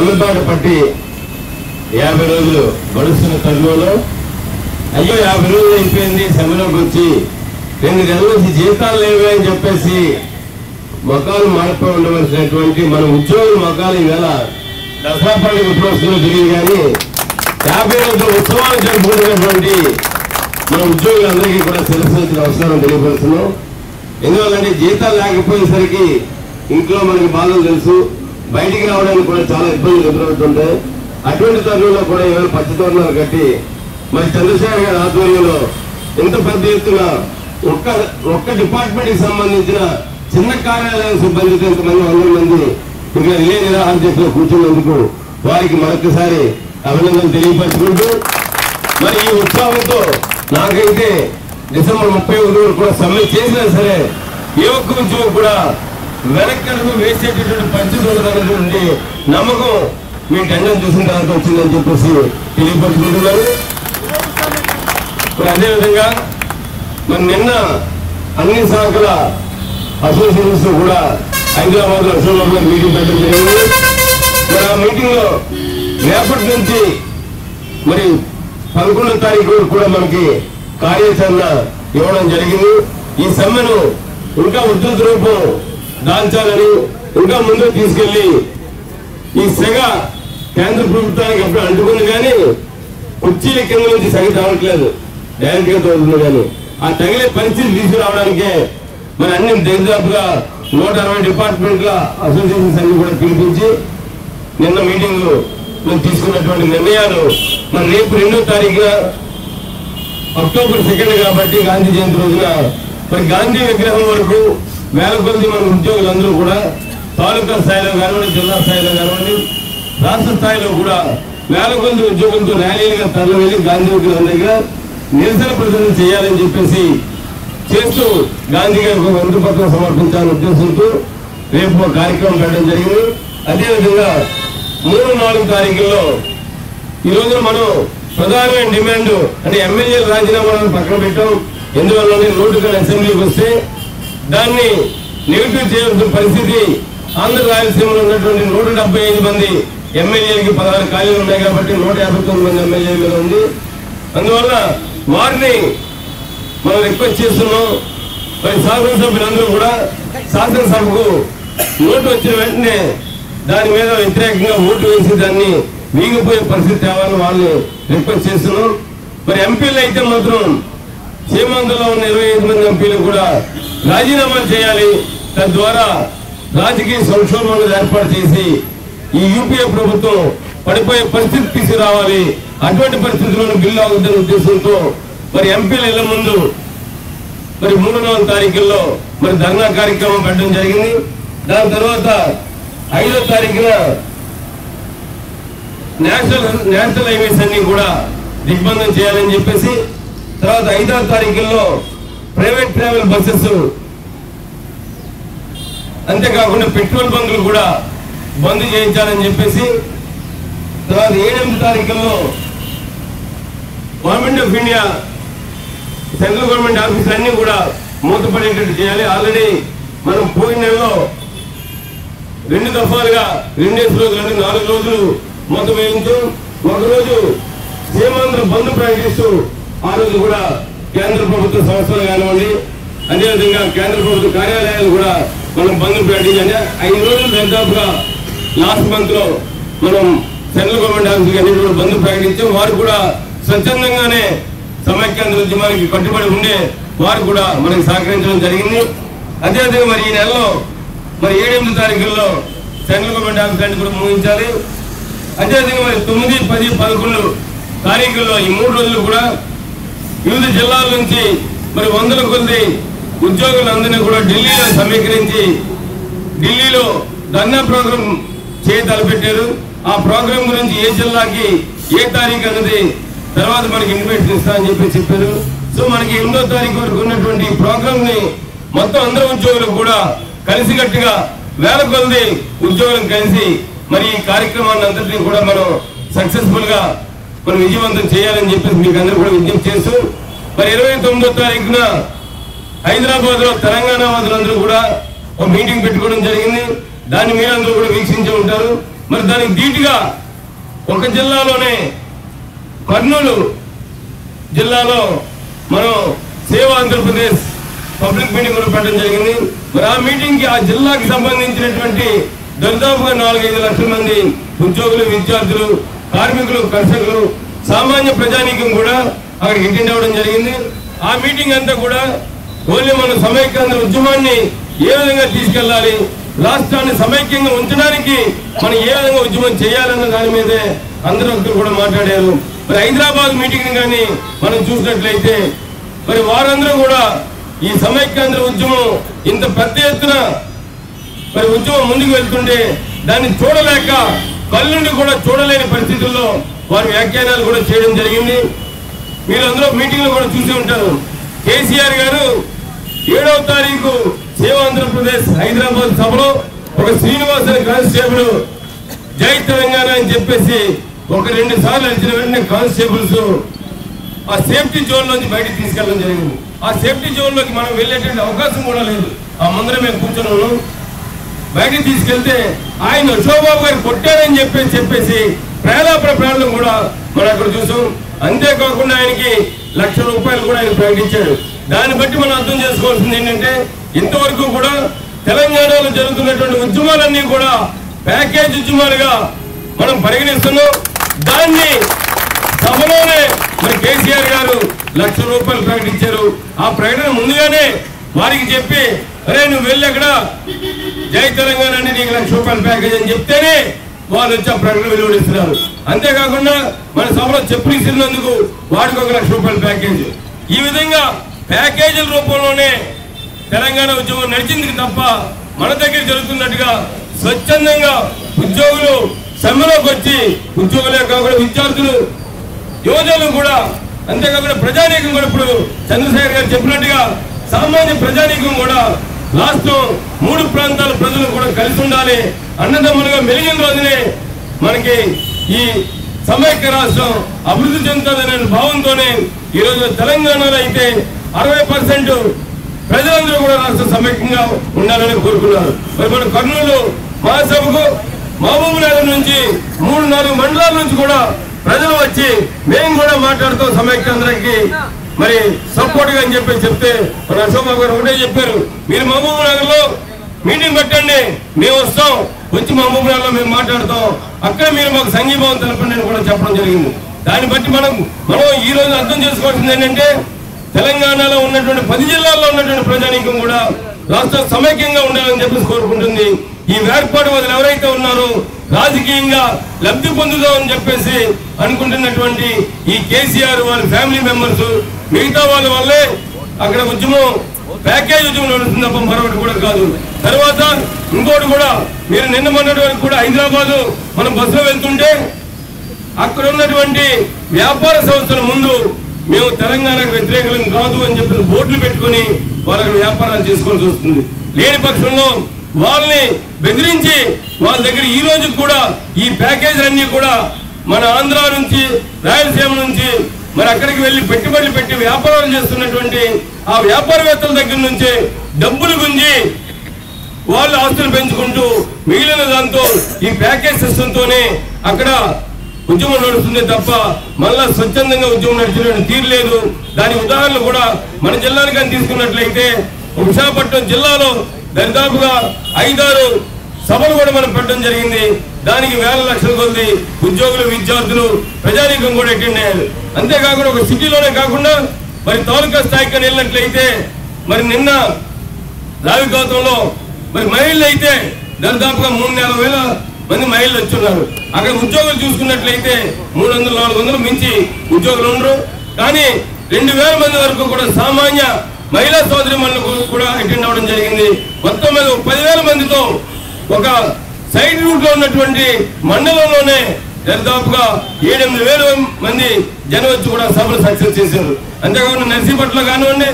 సమ్మెబాట పట్టి 50 రోజులు గడుస్తున్న తరుణంలో అయ్యో 50 రోజులు అయిపోయింది సమ్మెలోకి వచ్చి 2 నెలల నుంచి జీతాలు లేవే అని చెప్పేసి మొఖాలు మాడిపోయి ఉండవలసినటువంటి మన ఉద్యోగుల మొఖాలు ఈవేళ దసరా పండుగ ఎప్పుడు వస్తుందో తెలియదు కానీ 50 రోజుల ఉత్సవాలు జరుపుకుంటున్నటువంటి మన ఉద్యోగులందరికీ కూడా శిరస్సు అవసరం తెలియపరుస్తున్నాం. ఎందువల్లంటే జీతాలు లేకపోయేసరికి ఇంట్లో మనకి బాధలు తెలుసు, బయటికి రావడానికి కూడా చాలా ఇబ్బందులు ఎదురవుతుంటాయి. అటువంటి తరుణంలో కూడా ఈవేళ పచ్చతోరణాలు కట్టి మరి చంద్రశేఖర్ గారి ఆధ్వర్యంలో ఎంత పెద్ద ఎత్తున ఒక్క డిపార్ట్మెంట్ కి సంబంధించిన చిన్న కార్యాలయం సిబ్బందితో ఇంతమంది 100 మంది ఇక్కడ రిలే నిరాహార దీక్షలో కూర్చున్నందుకు వారికి మరొకసారి అభినందనలు తెలియపరుచుకుంటూ మరి ఈ ఉత్సాహంతో నాకైతే డిసెంబర్ 31 వరకు కూడా సమ్మె చేసినా సరే ఏ ఒక్క ఉద్యోగం కూడా వెనక్కడుగు వేసేటటువంటి పరిస్థితి ఉండదన్నటువంటి నమ్మకం మీ టెండర్ చూసిన తర్వాత వచ్చిందని చెప్పేసి తెలియపరుచుకుంటున్నారు. అదేవిధంగా మరి నిన్న అన్ని శాఖల అసోసియేషన్స్ కూడా హైదరాబాద్ లో అసోసియేషన్ మీటింగ్ పెట్టడం జరిగింది. మరి ఆ మీటింగ్ లో రేపటి నుంచి మరి 11వ తారీఖు కూడా మనకి కార్యాచరణ ఇవ్వడం జరిగింది. ఈ సమ్మెను ఇంకా ఉద్ధృత రూపం దాల్చాలని ఇంకా ముందుకు తీసుకెళ్లి ఈ సెగ కేంద్ర ప్రభుత్వానికి ఎప్పుడు అంటుకుంది కానీ కుర్చీల కింద నుంచి సెగ రావట్లేదు, డైరెక్ట్ గా తోలుతుంది. కానీ ఆ తగిలే పరిస్థితి తీసుకురావడానికే మరి అన్ని దాదాపుగా 160 డిపార్ట్మెంట్ల అసోసియేషన్స్ అన్ని కూడా పిలిపించి నిన్న మీటింగ్ లో తీసుకున్నటువంటి నిర్ణయాలు మరి రేపు 2వ తారీఖున అక్టోబర్ 2 కాబట్టి గాంధీ జయంతి రోజున మరి గాంధీ విగ్రహం వరకు వేల కొద్ది మన ఉద్యోగులందరూ కూడా తాలూకా స్థాయిలో కానివ్వండి, జిల్లా స్థాయిలో కానివ్వండి, రాష్ట్ర స్థాయిలో కూడా వేల కొద్ది ఉద్యోగులతో ర్యాలీలుగా తరలి వెళ్లి గాంధీ విగ్రహం దగ్గర నిరసన ప్రదర్శన చేయాలని చెప్పేసి చేస్తూ గాంధీ గారికి ఒక వినతి పత్రం సమర్పించాలని ఉద్దేశంతో రేపు ఒక కార్యక్రమం పెట్టడం జరిగింది. అదేవిధంగా 3-4 తారీఖుల్లో ఈ రోజున మనం ప్రధానమైన డిమాండ్ అంటే ఎమ్మెల్యేలు రాజీనామాలను పక్కన పెట్టాం. ఎందువల్ల నోటుగా అసెంబ్లీకి వస్తే దాన్ని నెగిటివ్ చేయాల్సిన పరిస్థితి ఆంధ్ర రాయలసీమలో ఉన్నటువంటి 175 మంది ఎమ్మెల్యేలకి 16 ఖాళీలు ఉన్నాయి కాబట్టి 159 మంది ఎమ్మెల్యేల మీద ఉంది. అందువల్ల వారిని మనం రిక్వెస్ట్ చేస్తున్నాం. మరి శాసనసభ్యులందరూ కూడా శాసనసభకు నోటు వచ్చిన వెంటనే దాని మీద వ్యతిరేకంగా ఓటు వేసి దాన్ని వీగిపోయే పరిస్థితి తేవాలని వాళ్ళని రిక్వెస్ట్ చేస్తున్నాం. మరి ఎంపీలు అయితే మాత్రం సీమాంధ్రలో ఉన్న 25 మంది ఎంపీలు కూడా రాజీనామాలు చేయాలి. తద్వారా రాజకీయ సంక్షోభాలను ఏర్పాటు చేసి ఈ యూపీఏ ప్రభుత్వం పడిపోయే పరిస్థితి తీసుకురావాలి. అటువంటి పరిస్థితుల్లో బిల్లు అవుతున్న ఉద్దేశంతో మరి ఎంపీల ఇళ్ల ముందు మరి 3-4 తారీఖుల్లో మరి ధర్నా కార్యక్రమం పెట్టడం జరిగింది. దాని తర్వాత 5వ తారీఖున నేషనల్ హైవేస్ అన్ని కూడా దిగ్బంధం చేయాలని చెప్పేసి, తర్వాత 5వ తారీఖుల్లో ప్రైవేట్ ట్రావెల్ బస్సెస్ అంతేకాకుండా పెట్రోల్ బంకులు కూడా బంద్ చేయించాలని చెప్పేసి, తర్వాత 7-8 తారీఖుల్లో government of India central government ఆఫీసులు అన్ని కూడా మూతపడేటట్టు చేయాలి. ఆల్రెడీ మనం పోయిన నెలలో 2 దఫాలుగా 2 రోజులు అంటే 4 రోజులు మూత వేయించు, ఒకరోజు సీమాంధ్ర బంద్ ప్రకటిస్తూ ఆ రోజు కూడా కేంద్ర ప్రభుత్వ సంస్థలు కానివ్వండి, అదేవిధంగా కేంద్ర ప్రభుత్వ కార్యాలయాలు కూడా మనం బంద్ ప్రకటించాలి. 5 రోజులు దాదాపుగా లాస్ట్ మంత్ లో మనం సెంట్రల్ గవర్నమెంట్ ఆఫీసులు అన్ని కూడా బంద్ ప్రకటించాం. వారు కూడా స్వచ్ఛందంగానే సమైక్యాంధ్ర ఉద్యమానికి కట్టుబడి ఉండే వారు కూడా మనకి సహకరించడం జరిగింది. అదేవిధంగా మరి ఈ నెలలో మరి 7-8 తారీఖుల్లో సెంట్రల్ గవర్నమెంట్ ఆఫీసులన్నీ కూడా ముగించాలి. అదేవిధంగా మరి 9, 10, 11 తారీఖుల్లో ఈ 3 రోజులు కూడా వివిధ జిల్లాల నుంచి మరి 100 కొద్ది ఉద్యోగులందరినీ కూడా ఢిల్లీలో సమీకరించి ఢిల్లీలో ధర్నా ప్రోగ్రాం తలపెట్టారు. ఆ ప్రోగ్రాం గురించి ఏ జిల్లాకి ఏ తారీఖు అన్నది తర్వాత మనకి ఇన్విటేషన్ ఇస్తామని చెప్పారు. సో మనకి 8వ తారీఖు వరకు ఉన్నటువంటి ప్రోగ్రాం ని మొత్తం అందరూ ఉద్యోగులు కూడా కలిసికట్టుగా వేల కొద్ది ఉద్యోగులను కలిసి మరి ఈ కార్యక్రమాన్ని అంతటినీ కూడా మనం సక్సెస్ఫుల్ గా మనం విజయవంతం చేయాలని చెప్పేసి మీకు అందరూ కూడా విజ్ఞప్తి చేస్తూ మరి 29వ తారీఖున హైదరాబాద్ లో తెలంగాణ వాదులందరూ కూడా ఒక మీటింగ్ పెట్టుకోవడం జరిగింది. దాన్ని మీరందరూ కూడా వీక్షించి ఉంటారు. మరి దానికి ధీటుగా ఒక జిల్లాలోనే కర్నూలు జిల్లాలో మనం సేవ ఆంధ్రప్రదేశ్ పబ్లిక్ మీటింగ్ కూడా పెట్టడం జరిగింది. మరి ఆ మీటింగ్ కి ఆ జిల్లాకి సంబంధించినటువంటి దాదాపుగా 4-5 లక్షల మంది ఉద్యోగులు, విద్యార్థులు, కార్మికులు, కర్షకులు, సామాన్య ప్రజానీకం కూడా అక్కడికి అటెండ్ అవ్వడం జరిగింది. ఆ మీటింగ్ అంతా కూడా ఓన్లీ మన సమైక్యాంధ్ర ఉద్యమాన్ని ఏ విధంగా తీసుకెళ్లాలి, రాష్ట్రాన్ని సమైక్యంగా ఉంచడానికి మనం ఏ విధంగా ఉద్యమం చేయాలన్న దాని మీదే అందరూ కూడా మాట్లాడారు. మరి హైదరాబాద్ మీటింగ్ కానీ మనం చూసినట్లయితే మరి వారందరూ కూడా ఈ సమైక్యాంధ్ర ఉద్యమం ఇంత పెద్ద ఎత్తున మరి ఉద్యమం ముందుకు వెళ్తుంటే దాన్ని చూడలేక కళ్ళుండి కూడా చూడలేని పరిస్థితుల్లో వారి వ్యాఖ్యానాలు కూడా చేయడం జరిగింది. మీరందరూ మీటింగ్ లో కూడా చూసి ఉంటారు. కేసీఆర్ గారు 7వ తారీఖు సేవ ఆంధ్రప్రదేశ్ హైదరాబాద్ సభలో ఒక శ్రీనివాస కానిస్టేబుల్ జై తెలంగాణ అని చెప్పేసి 1-2 సార్లు వచ్చిన వెంటనే కానిస్టేబుల్స్ ఆ సేఫ్టీ జోన్ లోంచి బయటకు తీసుకెళ్ళడం జరిగింది. ఆ సేఫ్టీ జోన్ లోకి మనం వెళ్ళేటువంటి అవకాశం కూడా లేదు. ఆ ముందర మేము కూర్చున్నాము. బయటకు తీసుకెళ్తే ఆయన అశోక్బాబు గారు కొట్టారని చెప్పేసి ప్రాణం కూడా మనం అక్కడ చూసాం. అంతేకాకుండా ఆయనకి ₹1,00,000 కూడా ఆయన ప్రకటించాడు. దాన్ని బట్టి మనం అర్థం చేసుకోవాల్సింది ఏంటంటే ఇంతవరకు కూడా తెలంగాణలో జరుగుతున్నటువంటి ఉద్యమాలన్నీ కూడా ప్యాకేజ్ ఉద్యమాలుగా మనం పరిగణిస్తున్నాం. దాన్ని సభలోనే మరి కేసీఆర్ గారు ₹1,00,000 ప్రకటించారు. ఆ ప్రకటన ముందుగానే వారికి చెప్పి అరే నువ్వు వెళ్ళి అక్కడ జై తెలంగాణ అంటే నీకు ₹1,00,000 ప్యాకేజ్ అని చెప్తేనే వాళ్ళు వచ్చి ఆ ప్రకటన వెలువడిస్తున్నారు. అంతేకాకుండా మన సభలో చెప్పులు ఇచ్చినందుకు వాడికి ₹1,00,000 ప్యాకేజ్. ఈ విధంగా ప్యాకేజీల రూపంలోనే తెలంగాణ ఉద్యమం నడిచింది తప్ప మన దగ్గర జరుగుతున్నట్టుగా స్వచ్ఛందంగా ఉద్యోగులు సమ్మెలోకి వచ్చి ఉద్యోగులే కాకుండా విద్యార్థులు, యువజనులు కూడా, అంతేకాకుండా ప్రజానీకం కూడా ఇప్పుడు చంద్రశేఖర్ గారు చెప్పినట్టుగా సామాన్య ప్రజానీకం కూడా రాష్ట్రం 3 ప్రాంతాల ప్రజలు కూడా కలిసి ఉండాలి, అన్నదమ్ములుగా మెలిగిన రోజునే మనకి ఈ సమైక్య రాష్ట్రం అభివృద్ధి చెందుతుందనే భావంతోనే ఈరోజు తెలంగాణలో అయితే 60% ప్రజలందరూ కూడా రాష్ట్ర సమైక్యంగా ఉండాలని కోరుకున్నారు. మరి మన కర్నూలు మహాసభకు మహబూబ్ నగర్ నుంచి 3-4 మండలాల నుంచి కూడా ప్రజలు వచ్చి మేము కూడా మాట్లాడుతూ సమైక్యాంధ్రానికి మరి సపోర్ట్ గా అని చెప్తే మన అశోక్బాబు గారు ఒకటే చెప్పారు, మీరు మహబూబ్ నగర్ లో మీటింగ్ పెట్టండి, మేము వస్తాం, వచ్చి మహబూబ్ నగర్ లో మేము మాట్లాడతాం, అక్కడ మీరు మాకు సంఘీభావం తెలపండి అని కూడా చెప్పడం జరిగింది. దాన్ని బట్టి మనం ఈ రోజు అర్థం చేసుకోవాల్సింది ఏంటంటే తెలంగాణలో ఉన్నటువంటి 10 జిల్లాల్లో ఉన్నటువంటి ప్రజానీకం కూడా రాష్ట్ర సమైక్యంగా ఉండాలని చెప్పేసి కోరుకుంటుంది. ఈ వేర్పాటు వదిలి ఎవరైతే ఉన్నారో రాజకీయంగా లబ్ధి పొందుదామని చెప్పేసి అనుకుంటున్నటువంటి ఈ కేసీఆర్ వాళ్ళ ఫ్యామిలీ మెంబర్స్ మిగతా వాళ్ళ వల్లే అక్కడ ఉద్యమం ప్యాకేజ్ ఉద్యమం నడుస్తుంది తప్ప మరొకటి కూడా కాదు. తర్వాత ఇంకోటి కూడా మీరు నిన్న మొన్నటి వరకు కూడా హైదరాబాద్ మనం బస్సులో వెళ్తుంటే అక్కడ ఉన్నటువంటి వ్యాపార సంస్థల ముందు మేము తెలంగాణకు వ్యతిరేకం కాదు అని చెప్పి బోర్డులు పెట్టుకుని వాళ్ళకి వ్యాపారాలు చేసుకోవాల్సి వస్తుంది. లేని పక్షంలో వాళ్ళని బెదిరించి వాళ్ళ దగ్గర ఈ రోజు కూడా ఈ ప్యాకేజీలన్నీ కూడా మన ఆంధ్ర నుంచి రాయలసీమ నుంచి మరి అక్కడికి వెళ్లి పెట్టుబడులు పెట్టి వ్యాపారాలు చేస్తున్నటువంటి ఆ వ్యాపారవేత్తల దగ్గర నుంచి డబ్బులు గుంజి వాళ్ళు ఆస్తులు పెంచుకుంటూ మిగిలిన దాంతో ఈ ప్యాకేజ్ సిస్టమ్ తోనే అక్కడ ఉద్యమం నడుస్తుంది తప్ప మళ్ళా స్వచ్ఛందంగా ఉద్యమం నడిచిన తీరలేదు. దాని ఉదాహరణలు కూడా మన జిల్లాని కానీ తీసుకున్నట్లయితే విశాఖపట్నం జిల్లాలో దాదాపుగా 5-6 సభలు కూడా మనం పెట్టడం జరిగింది. దానికి వేల లక్షల కొద్ది ఉద్యోగులు, విద్యార్థులు, ప్రజానీకం కూడా అటెండ్ అయ్యారు. అంతేకాకుండా ఒక సిటీలోనే కాకుండా మరి తాలూకా స్థాయికి వెళ్ళినట్లయితే మరి నిన్న రావికాతంలో మరి మహిళలు అయితే దాదాపుగా 3-4 మంది మహిళలు వచ్చున్నారు. అక్కడ ఉద్యోగులు చూసుకున్నట్లయితే 300-400 మించి ఉద్యోగులు ఉండరు. కానీ 2000 మంది వరకు కూడా సామాన్య మహిళా సోదరి మనులకు కూడా అటెండ్ అవ్వడం జరిగింది. మొత్తం మీద 10,000 మందితో ఒక సైడ్ రూట్ లో ఉన్నటువంటి మండలంలోనే దాదాపుగా 7-8,000 మంది జనం వచ్చి కూడా సభలు సక్సెస్ చేశారు. అంతేకాకుండా నర్సీపట్నంలో కానివ్వండి,